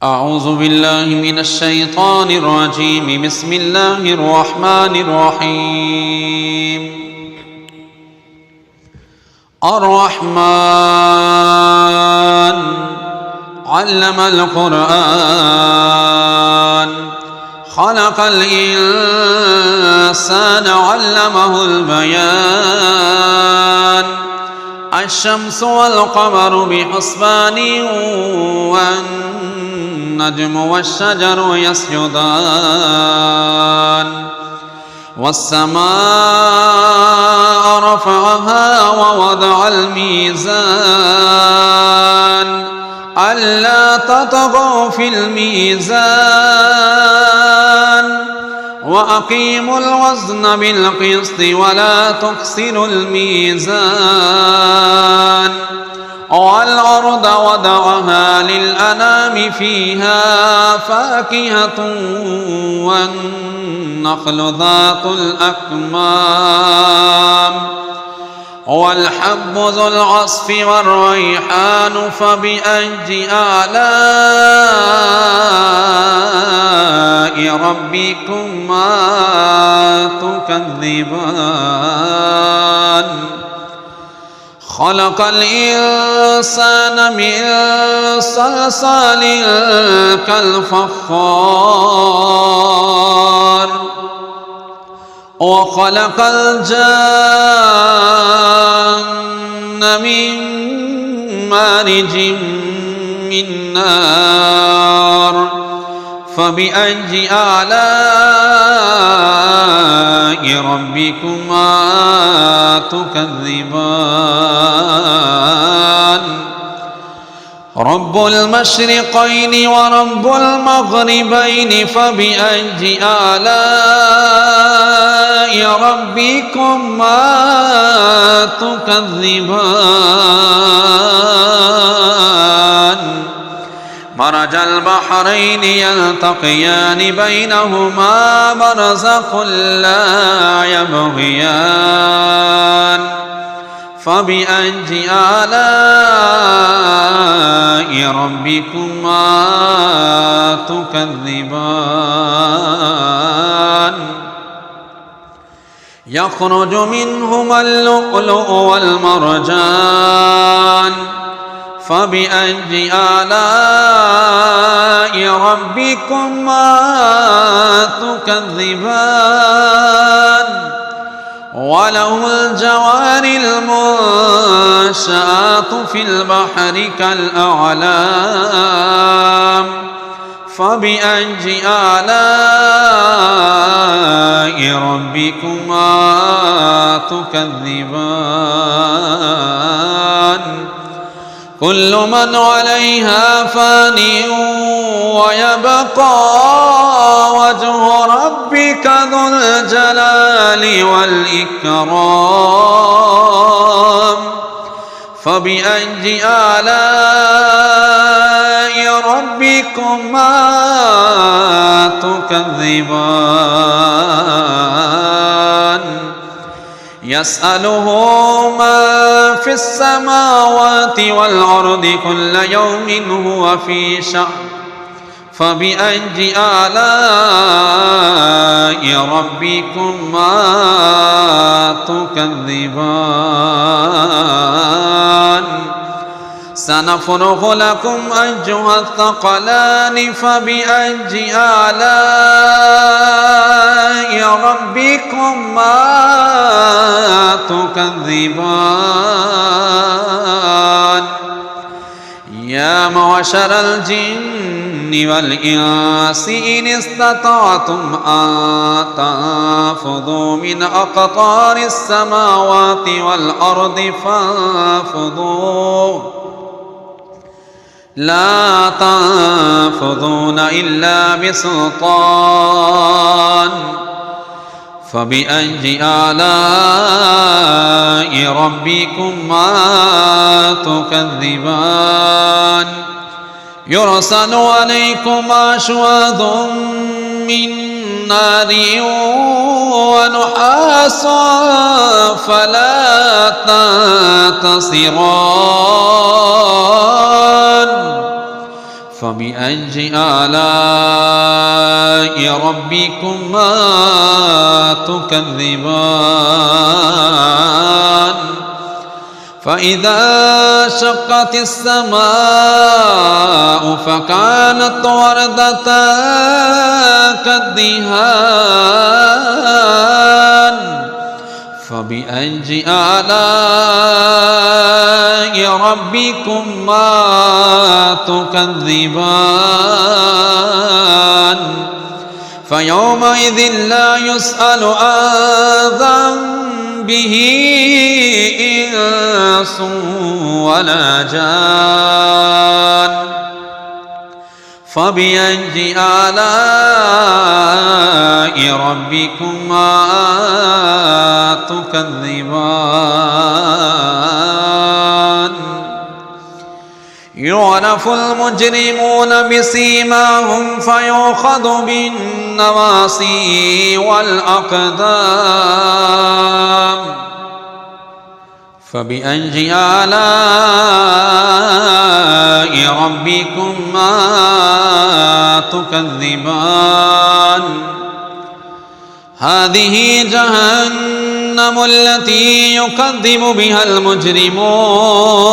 أعوذ بالله من الشيطان الرجيم. بسم الله الرحمن الرحيم. الرحمن علم القرآن خلق الإنسان علمه البيان الشمس والقمر بحسبان والنجم والشجر يسجدان والسماء رفعها ووضع الميزان ألا تطغوا في الميزان وأقيموا الوزن بالقسط ولا تخسروا الميزان والأرض وضعها للأنام فيها فاكهة والنخل ذات الأكمام والحب ذو العصف والريحان فبأي آلاء ربكما تكذبان خلق الإنسان من صلصال كالفخار وخلق الجن من مارج من نار فبأي آلاء ربكما تكذبان رب المشرقين ورب المغربين فبأي آلاء ربكما تكذبان مرج البحرين يلتقيان بينهما برزخ لا يبغيان فبأي آلاء ربكما تكذبان يخرج منهما اللؤلؤ والمرجان فبأي آلاء ربكما تكذبان وله الجوار المنشآت في البحر كالأعلام فبأي آلاء ربكما تكذبان كل من عليها فان ويبقى وجه ربك ذو الجلال والإكرام فبأي آلاء ربكما تكذبان يسأله من في السماوات والأرض كل يوم هو في شأن فبأي آلاء ربكما تكذبان سنفرغ لكم أيها الثقلان فبأي آلاء ربكما تكذبان يا معشر الجن والإنس إن استطعتم أن تنفذوا من أقطار السماوات والأرض فانفذوا لا تنفذون إلا بسلطان فبأي آلاء ربكما تكذبان يرسل عليكما شواظ من نار ونحاس فلا تنتصران فبأي آلاء ربكما تكذبان فإذا شقت السماء فكانت وردة كالدهان فبأي آلاء ربكما تكذبان فيومئذ لا يسأل عن ذنبه إنس ولا جان فبأي آلاء ربكما تكذبان يعرف المجرمون بسيماهم فيؤخذ بالنواصي والأقدام فبأي آلاء ربكما تكذبان هذه جهنم التي يكذب بها المجرمون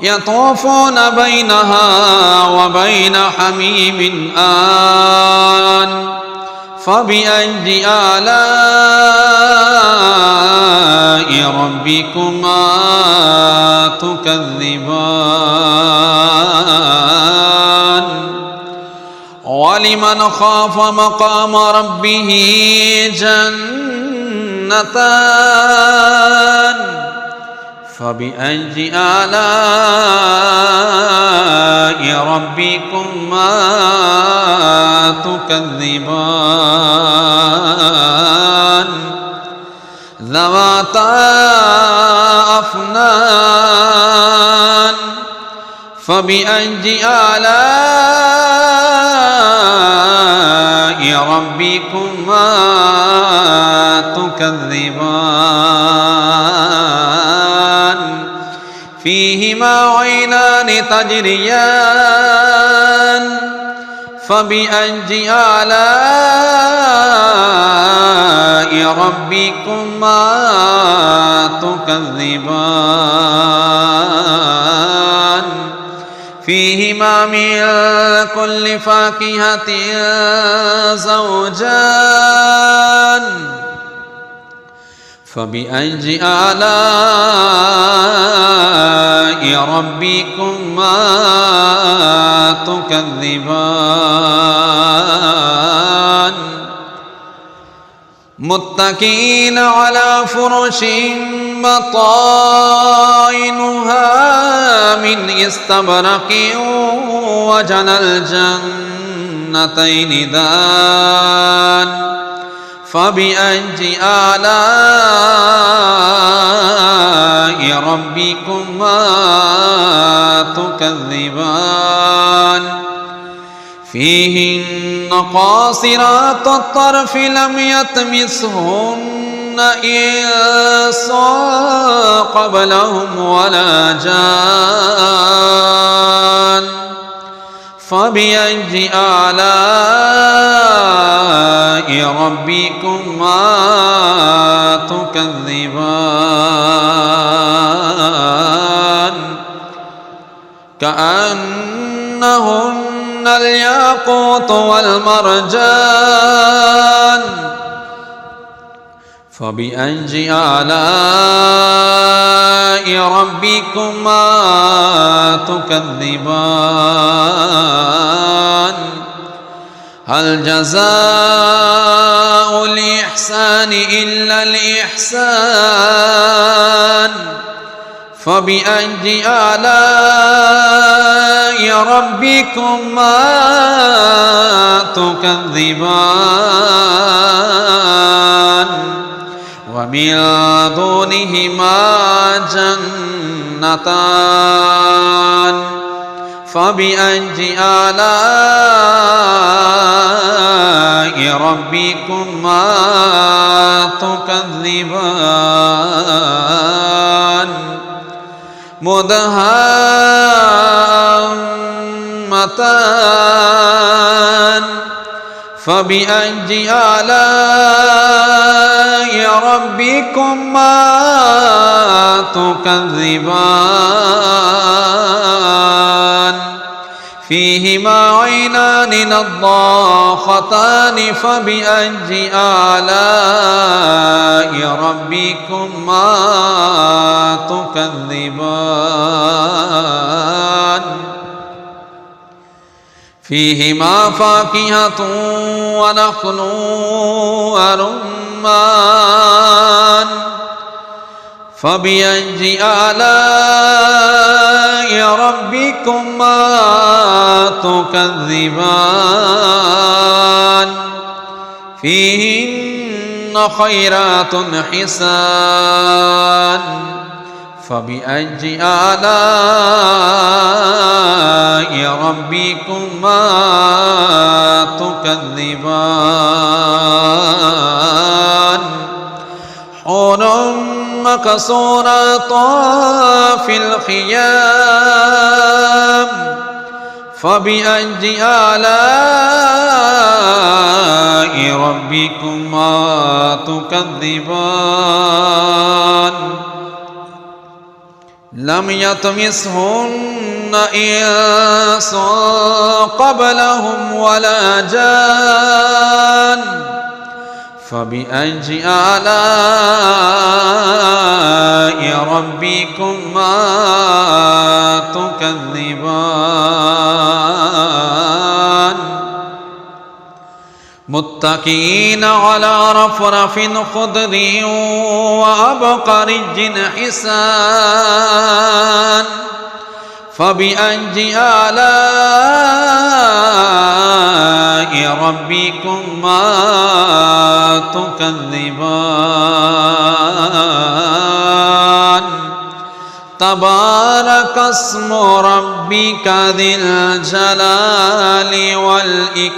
يطوفون بينها وبين حميم آن فبأي آلاء ربكما تكذبان ولمن خاف مقام ربه جنتان فبأي آلاء ربكما تكذبان ذواتا أفنان فبأي آلاء ربكما تكذبان فيهما عينان تجريان فبأي آلاء ربكما تكذبان فيهما من كل فاكهة زوجان فبأي آلاء ربكما تكذبان متكئين على فرش بطائنها من استبرق وجنى الجنتين دان فبأي آلاء ربكما تكذبان فيهن قاصرات الطرف لم يطمثهن إنس قبلهم ولا جان فبأي آلاء ربكما تكذبان كأنهن الياقوت والمرجان فبأي آلاء ربكما تكذبان هل جزاء الإحسان إلا الإحسان فبأي آلاء ربكما تكذبان ومن دونهما جنتان فبأي آلاء ربكما تكذبان مدهامتان نعمتان فبأي آلاء ربكما تكذبان فيهما عينان نضاختان فبأي آلاء ربكما تكذبان فيهما فاكهة ونخل ورمان فبأي آلاء ربكما تكذبان فيهن خيرات حسان فبأي آلاء ربكما تكذبان حور مقصورات في الخيام فبأي آلاء ربكما تكذبان لم يطمثهن إنس قبلهم ولا جان فبأي آلاء ربكما تكذبان متكئين على رفرف خضر وعبقري حسان فبأي آلاء ربكما تكذبان تبارك اسم ربك ذي الجلال والإكرام